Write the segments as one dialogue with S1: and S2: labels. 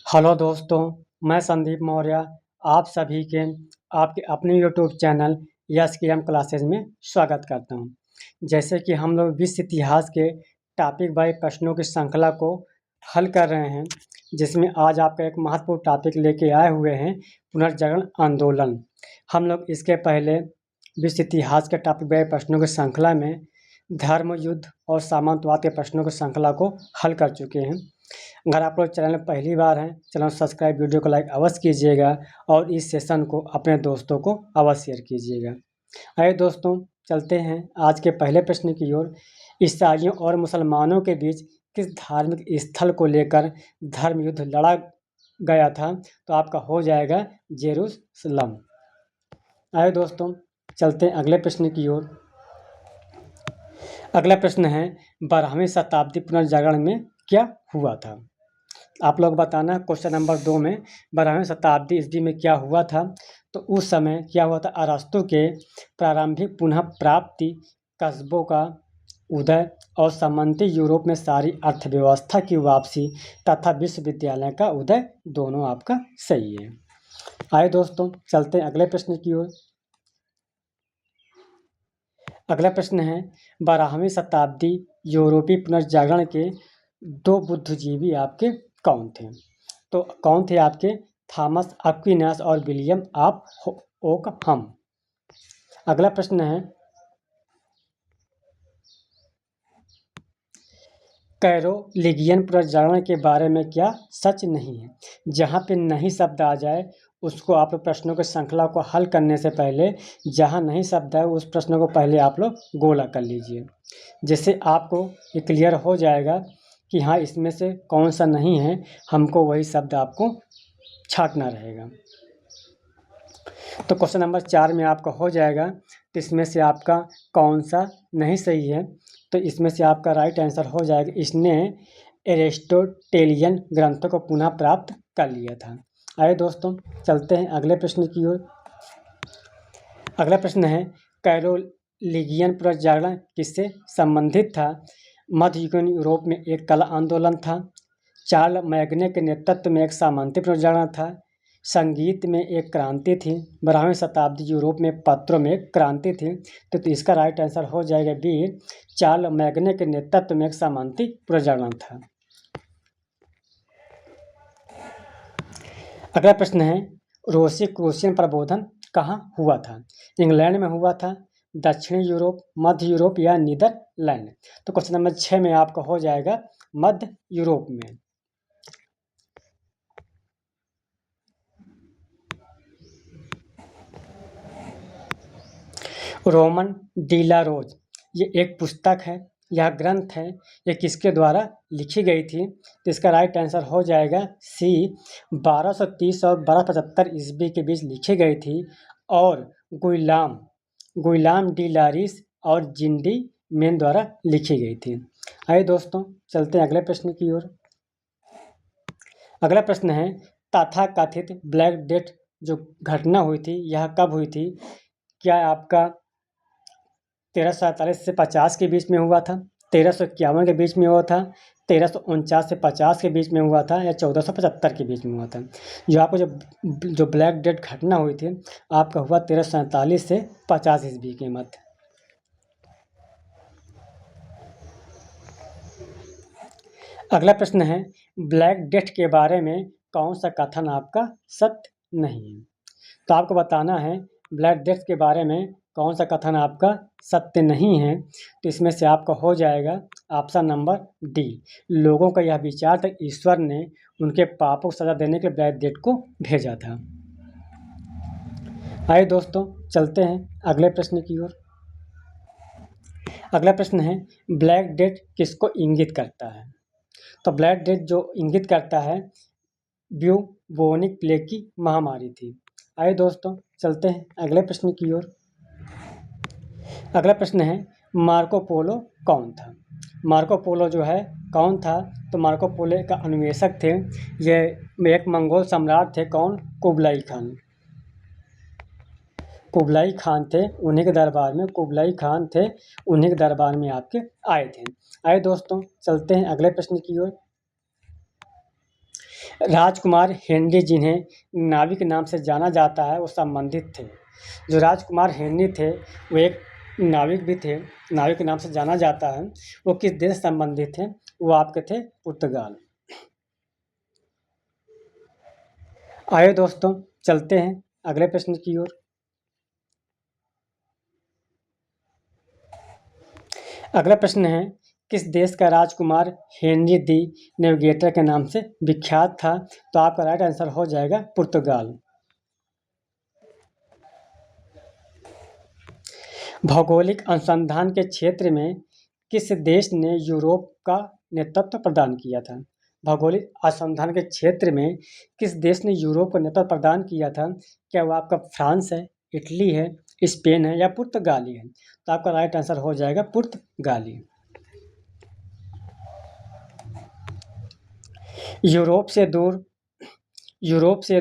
S1: Hello दोस्तों, मैं संदीप मौर्य आप सभी के आपके अपने यूट्यूब चैनल यस के एम क्लासेज में स्वागत करता हूं। जैसे कि हम लोग विश्व इतिहास के टॉपिक बाय प्रश्नों की श्रृंखला को हल कर रहे हैं, जिसमें आज आपका एक महत्वपूर्ण टॉपिक लेके आए हुए हैं पुनर्जागरण आंदोलन। हम लोग इसके पहले विश्व इतिहास के टॉपिक बाय प्रश्नों की श्रृंखला में धर्म, युद्ध और सामंतवाद के प्रश्नों की श्रृंखला को हल कर चुके हैं। अगर आप लोग चैनल में पहली बार हैं, चैनल सब्सक्राइब, वीडियो को लाइक अवश्य कीजिएगा और इस सेशन को अपने दोस्तों को अवश्य शेयर कीजिएगा। आइए दोस्तों, चलते हैं आज के पहले प्रश्न की ओर। ईसाइयों और मुसलमानों के बीच किस धार्मिक स्थल को लेकर धर्म युद्ध लड़ा गया था? तो आपका हो जाएगा जेरूसलम। आइए दोस्तों, चलते हैं अगले प्रश्न की ओर। अगला प्रश्न है, 12वीं शताब्दी पुनर्जागरण में क्या हुआ था? आप लोग बताना क्वेश्चन नंबर 2 में 12वीं शताब्दी ईस्वी में क्या हुआ था। तो उस समय क्या हुआ था? अरस्तु के प्रारंभिक पुनः प्राप्ति, कस्बों का उदय और सामंती यूरोप में सारी अर्थव्यवस्था की वापसी तथा विश्वविद्यालय का उदय, दोनों आपका सही है। आइए दोस्तों, चलते हैं अगले प्रश्न की ओर। अगला प्रश्न है, 12वीं शताब्दी यूरोपीय पुनर्जागरण के 2 बुद्धिजीवी आपके कौन थे? तो कौन थे आपके? थॉमस एक्विनास और विलियम ऑफ ओकहम। अगला प्रश्न है, कैरोलिगियन पुनर्जागरण के बारे में क्या सच नहीं है? जहाँ पे नहीं शब्द आ जाए उसको आप लोग प्रश्नों की श्रृंखला को हल करने से पहले जहाँ नहीं शब्द है उस प्रश्नों को पहले आप लोग गोला कर लीजिए, जिससे आपको ये क्लियर हो जाएगा कि हाँ, इसमें से कौन सा नहीं है, हमको वही शब्द आपको छांटना रहेगा। तो क्वेश्चन नंबर 4 में आपका हो जाएगा, तो इसमें से आपका कौन सा नहीं सही है? तो इसमें से आपका राइट आंसर हो जाएगा, इसने एरिस्टोटेलियन ग्रंथों को पुनः प्राप्त कर लिया था। आइए दोस्तों, चलते हैं अगले प्रश्न की ओर। अगला प्रश्न है, कैरोलिगियन पुनर्जागरण किससे संबंधित था? मध्ययुगीन यूरोप में एक कला आंदोलन था। चार्ल्स मैग्ने के नेतृत्व में एक सामंती पुनर्जागरण था। संगीत में एक क्रांति थी। 12वीं शताब्दी यूरोप में पत्रों में एक क्रांति थी। तो इसका राइट आंसर हो जाएगा बी, चार्ल्स मैग्ने के नेतृत्व में एक सामंती पुनर्जागरण था। अगला प्रश्न है, रोसिक्रूसियन प्रबोधन कहाँ हुआ था? इंग्लैंड में हुआ था, दक्षिणी यूरोप, मध्य यूरोप या नीदरलैंड? तो क्वेश्चन नंबर 6 में आपका हो जाएगा मध्य यूरोप में। रोमन डी ला रोज, ये एक पुस्तक है, यह ग्रंथ है, ये किसके द्वारा लिखी गई थी? तो इसका राइट आंसर हो जाएगा सी, 1230 और 1275 ईस्वी के बीच लिखी गई थी और गुइलाम डी लारिस और जिंडी मेन द्वारा लिखी गई थी। आइए दोस्तों, चलते हैं अगले प्रश्न की ओर। अगला प्रश्न है, तथाकथित ब्लैक डेथ जो घटना हुई थी यह कब हुई थी? क्या आपका 1347 से 50 के बीच में हुआ था, 1351 के बीच में हुआ था, 1349 से 50 के बीच में हुआ था या 1475 के बीच में हुआ था? जो आपको जो ब्लैक डेथ घटना हुई थी आपका हुआ 1347 से 50 ईस्वी के मध्य। अगला प्रश्न है, ब्लैक डेथ के बारे में कौन सा कथन आपका सत्य नहीं है? तो आपको बताना है ब्लैक डेथ के बारे में कौन सा कथन आपका सत्य नहीं है। तो इसमें से आपका हो जाएगा ऑप्शन नंबर डी, लोगों का यह विचार था ईश्वर ने उनके पापों को सजा देने के लिए ब्लैक डेथ को भेजा था। आइए दोस्तों, चलते हैं अगले प्रश्न की ओर। अगला प्रश्न है, ब्लैक डेथ किसको इंगित करता है? तो ब्लैक डेथ जो इंगित करता है ब्यूबोनिक प्लेग की महामारी थी। आइए दोस्तों, चलते हैं अगले प्रश्न की ओर। अगला प्रश्न है, मार्को पोलो कौन था? मार्को पोलो जो है कौन था? तो मार्को पोलो का अन्वेषक थे, ये एक मंगोल सम्राट थे। कौन? Kublai Khan. कुबलाई खान थे, उन्हीं के दरबार में कुबलाई खान थे, उन्हीं के दरबार में आपके आए थे। आइए दोस्तों, चलते हैं अगले प्रश्न की ओर। राजकुमार हेनरी जिन्हें नाविक नाम से जाना जाता है वो संबंधित थे। जो राजकुमार हेनरी थे वो एक नाविक भी थे, नाविक नाम से जाना जाता है। वो किस देश से संबंधित थे? वो आपके थे पुर्तगाल। आइए दोस्तों चलते हैं अगले प्रश्न की ओर। अगला प्रश्न है, किस देश का राजकुमार हेनरी दी नेविगेटर के नाम से विख्यात था? तो आपका राइट आंसर हो जाएगा पुर्तगाल। भौगोलिक अनुसंधान के क्षेत्र में किस देश ने यूरोप का नेतृत्व प्रदान किया था? भौगोलिक अनुसंधान के क्षेत्र में किस देश ने यूरोप का नेतृत्व प्रदान किया था? क्या वो आपका फ्रांस है, इटली है, स्पेन है या पुर्तगाली है? तो आपका राइट आंसर हो जाएगा पुर्तगाली। यूरोप से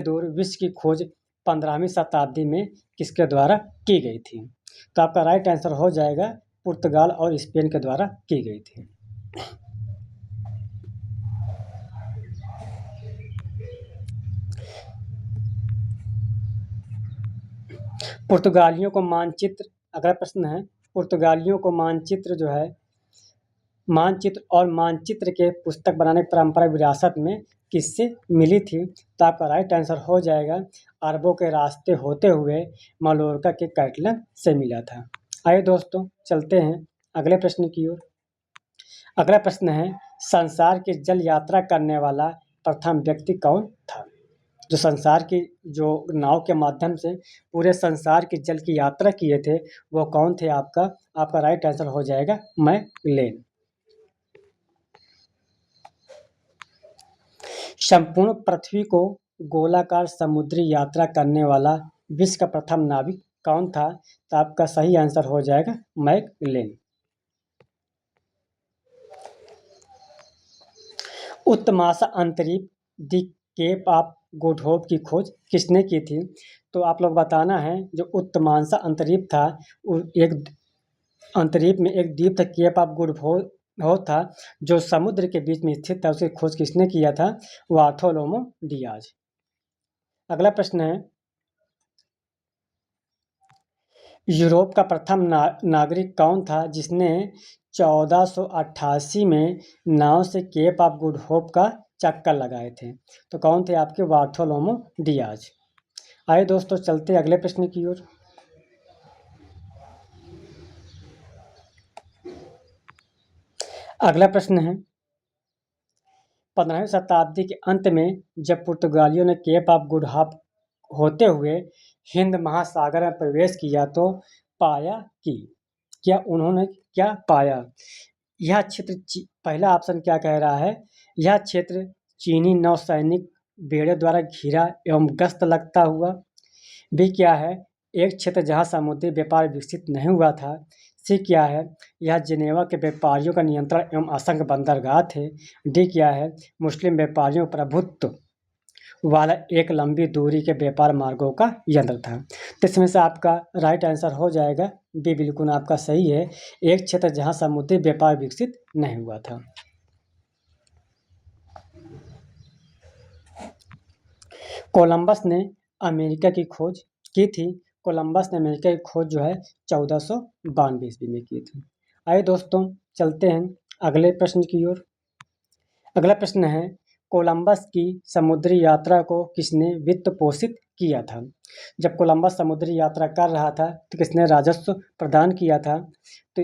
S1: दूर विश्व की खोज 15वीं शताब्दी में किसके द्वारा की गई थी? तो आपका राइट आंसर हो जाएगा पुर्तगाल और स्पेन के द्वारा की गई थी। पुर्तगालियों को मानचित्र, अगला प्रश्न है, पुर्तगालियों को मानचित्र जो है मानचित्र और मानचित्र के पुस्तक बनाने की परंपरा विरासत में किससे मिली थी? तो आपका राइट आंसर हो जाएगा अरबों के रास्ते होते हुए मालोर्का के कैटलन से मिला था। आइए दोस्तों चलते हैं अगले प्रश्न की ओर। अगला प्रश्न है, संसार की जल यात्रा करने वाला प्रथम व्यक्ति कौन था? जो संसार की जो नाव के माध्यम से पूरे संसार की जल की यात्रा किए थे वो कौन थे? आपका राइट आंसर हो जाएगा मैगलेन। संपूर्ण पृथ्वी को गोलाकार समुद्री यात्रा करने वाला विश्व का प्रथम नाविक कौन था? तो आपका सही आंसर हो जाएगा मैगलेन। उत्तमाशा अंतरिक्ष दी केप ऑफ गुड होप की खोज किसने की थी? तो आप लोग बताना है जो उत्तमाशा अंतरिक्ष था एक अंतरिक्ष में एक द्वीप था, केप ऑफ गुड होप था जो समुद्र के बीच में स्थित था। उसकी खोज किसने किया था? बार्थोलोमो डियाज। अगला प्रश्न है, यूरोप का प्रथम नागरिक कौन था जिसने 1488 में नाव से केप ऑफ गुड होप का चक्कर लगाए थे? तो कौन थे आपके? बार्थोलोमो डियाज। आइए दोस्तों चलते अगले प्रश्न की ओर। अगला प्रश्न है, 15वीं शताब्दी के अंत में जब पुर्तगालियों ने केप ऑफ गुड होप होते हुए हिंद महासागर में प्रवेश किया तो पाया कि उन्होंने क्या पाया? यह क्षेत्र पहला ऑप्शन क्या कह रहा है? यह क्षेत्र चीनी नौसैनिक बेड़े द्वारा घिरा एवं गश्त लगता हुआ। बी क्या है? एक क्षेत्र जहां समुद्री व्यापार विकसित नहीं हुआ था। सी क्या है? यह जिनेवा के व्यापारियों का नियंत्रण एवं असंख्य बंदरगाह थे। डी क्या है? मुस्लिम व्यापारियों प्रभुत्व वाला एक लंबी दूरी के व्यापार मार्गों का यंत्र था। तो इसमें से आपका राइट आंसर हो जाएगा बी, बिल्कुल आपका सही है, एक क्षेत्र जहां समुद्री व्यापार विकसित नहीं हुआ था। कोलंबस ने अमेरिका की खोज की थी। कोलंबस ने अमेरिका की खोज जो है 1492 ईस्वी में की थी। आइए दोस्तों चलते हैं अगले प्रश्न की ओर। अगला प्रश्न है, कोलंबस की समुद्री यात्रा को किसने वित्त पोषित किया था? जब कोलंबस समुद्री यात्रा कर रहा था तो किसने राजस्व प्रदान किया था? तो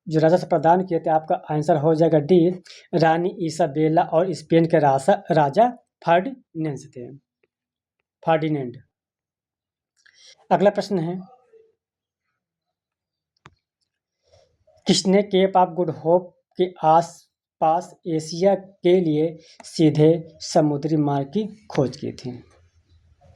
S1: जो राजस्व प्रदान किए थे आपका आंसर हो जाएगा डी, रानी इसाबेला और स्पेन के राजा फर्डिनेंड थे। फर्डिनेंड। अगला प्रश्न है, किसने केप ऑफ गुड होप के आस पास एशिया के लिए सीधे समुद्री मार्ग की खोज की थी?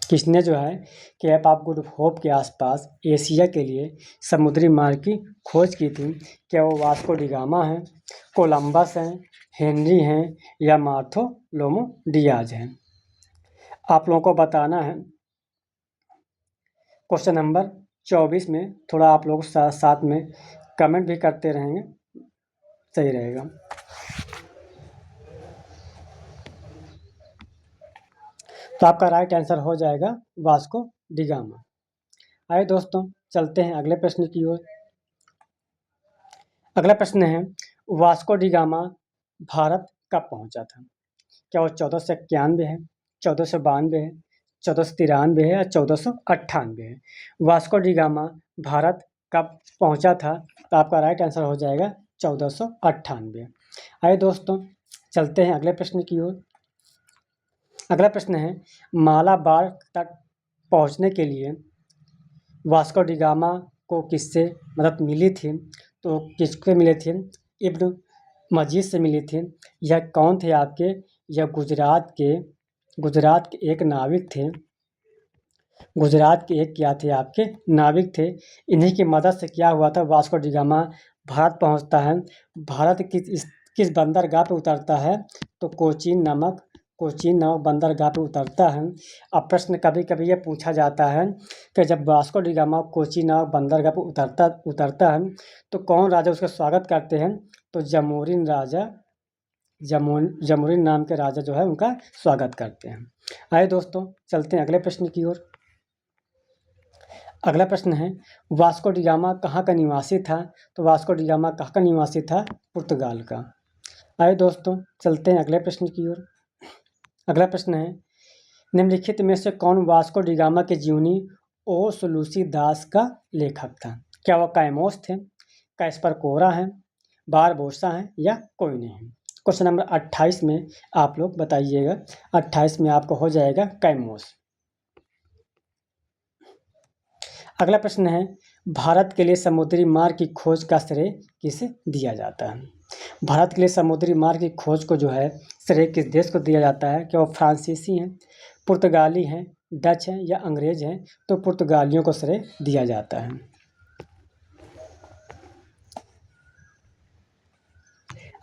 S1: किसने जो है केप ऑफ गुड होप के आसपास एशिया के लिए समुद्री मार्ग की खोज की थी? क्या वो वास्को डिगामा है, कोलंबस हैं, हेनरी हैं या बार्थोलोमो डियाज हैं? आप लोगों को बताना है। क्वेश्चन नंबर 24 में थोड़ा आप लोग साथ में कमेंट भी करते रहेंगे, सही रहेगा। तो आपका राइट आंसर हो जाएगा वास्को डी गामा। आइए दोस्तों चलते हैं अगले प्रश्न की ओर। अगला प्रश्न है वास्को डी गामा भारत कब पहुंचा था? क्या वो 1491 है, 1492 है, 1493 है या 1498 है? वास्को डी गामा भारत कब पहुंचा था? तो आपका राइट आंसर हो जाएगा 1498। आइए दोस्तों चलते हैं अगले प्रश्न की ओर। अगला प्रश्न है मालाबार तक पहुंचने के लिए वास्को डी गामा को किससे मदद मिली थी? तो किससे मिले थे? इब्न मजीद से मिली थी। यह कौन थे आपके? यह गुजरात के एक नाविक थे। गुजरात के एक क्या थे आपके? नाविक थे। इन्हीं की मदद से क्या हुआ था? वास्को डी गामा भारत पहुंचता है। भारत किस बंदरगाह पे उतरता है? तो कोचीन नामक बंदरगाह पे उतरता है। अब प्रश्न कभी कभी ये पूछा जाता है कि जब वास्को डी गामा कोचीन नामक बंदरगाह पे उतरता है तो कौन राजा उसका स्वागत करते हैं? तो जमोरिन नाम के राजा जो है उनका स्वागत करते हैं। आइए दोस्तों चलते हैं अगले प्रश्न की ओर। अगला प्रश्न है वास्को डी गामा कहाँ का निवासी था? तो वास्को डी गामा कहाँ का निवासी था? पुर्तगाल का। आइए दोस्तों चलते हैं अगले प्रश्न की ओर। अगला प्रश्न है निम्नलिखित में से कौन वास्को डी गामा के जीवनी ओ सुलूसी दास का लेखक था? क्या वह कैमोस थे, कैस्पर कोरा है, बारबोसा है या कोई नहीं है? क्वेश्चन नंबर 28 में आप लोग बताइएगा। 28 में आपको हो जाएगा कैमोस। अगला प्रश्न है भारत के लिए समुद्री मार्ग की खोज का श्रेय किसे दिया जाता है? भारत के लिए समुद्री मार्ग की खोज को जो है श्रेय किस देश को दिया जाता है? क्या वो फ्रांसीसी हैं, पुर्तगाली हैं, डच हैं या अंग्रेज हैं? तो पुर्तगालियों को श्रेय दिया जाता है।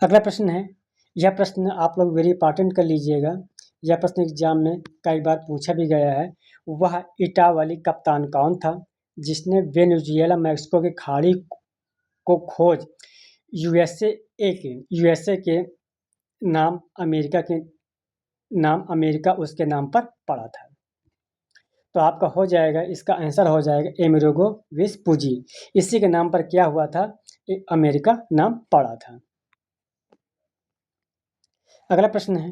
S1: अगला प्रश्न है यह प्रश्न आप लोग वेरी इंपॉर्टेंट कर लीजिएगा। यह प्रश्न एग्जाम में कई बार पूछा भी गया है। वह इटावाली कप्तान कौन था जिसने वेनेजुएला मैक्सिको की खाड़ी को खोज यूएसए के नाम अमेरिका उसके नाम पर पड़ा था? तो आपका हो जाएगा, इसका आंसर हो जाएगा एमेरिगो वेस्पुजी। इसी के नाम पर क्या हुआ था? अमेरिका नाम पड़ा था। अगला प्रश्न है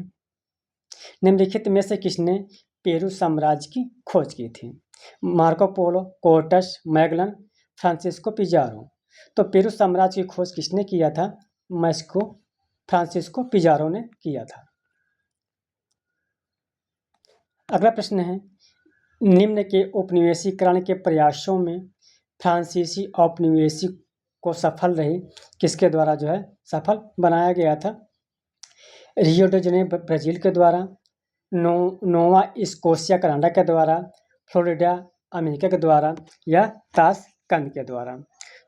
S1: निम्नलिखित में से किसने पेरू साम्राज्य की खोज की थी? Marco Polo, courts, Magellan, Francisco Pizarro. तो पेरू साम्राज्य की खोज किसने किया था? फ्रांसिस्को पिजारो ने किया था। अगला प्रश्न है निम्न के उपनिवेशीकरण के प्रयासों में फ्रांसीसी औपनिवेशिक को सफल रही किसके द्वारा जो है सफल बनाया गया था? रियो डी जनेरो ब्राज़ील के द्वारा, नोवा स्कोशिया कनाडा के द्वारा, फ्लोरिडा अमेरिका के द्वारा या ताशकंद के द्वारा?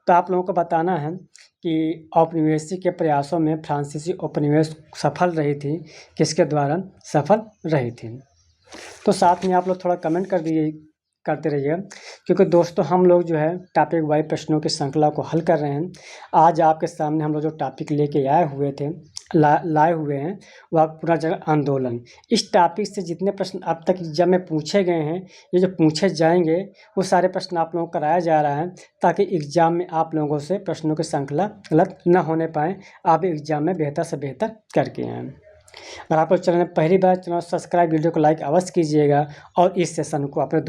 S1: तो आप लोगों को बताना है कि औपनिवेशिक के प्रयासों में फ्रांसीसी औपनिवेश सफल रही थी किसके द्वारा सफल रही थी? तो साथ में आप लोग थोड़ा कमेंट करते रहिए क्योंकि दोस्तों हम लोग जो है टॉपिक वाइज प्रश्नों की श्रृंखला को हल कर रहे हैं। आज आपके सामने हम लोग जो टॉपिक लेके लाए हुए हैं वह पुनर्जागरण आंदोलन। इस टॉपिक से जितने प्रश्न अब तक एग्जाम में पूछे गए हैं, ये जो पूछे जाएंगे वो सारे प्रश्न आप लोगों को कराया जा रहा है ताकि एग्जाम में आप लोगों से प्रश्नों की श्रृंखला गलत न होने पाए, आप एग्जाम में बेहतर से बेहतर करके आएँ। अगर आप लोग चैनल में पहली बार चैनल सब्सक्राइब, वीडियो को लाइक अवश्य कीजिएगा और इस सेशन को अपने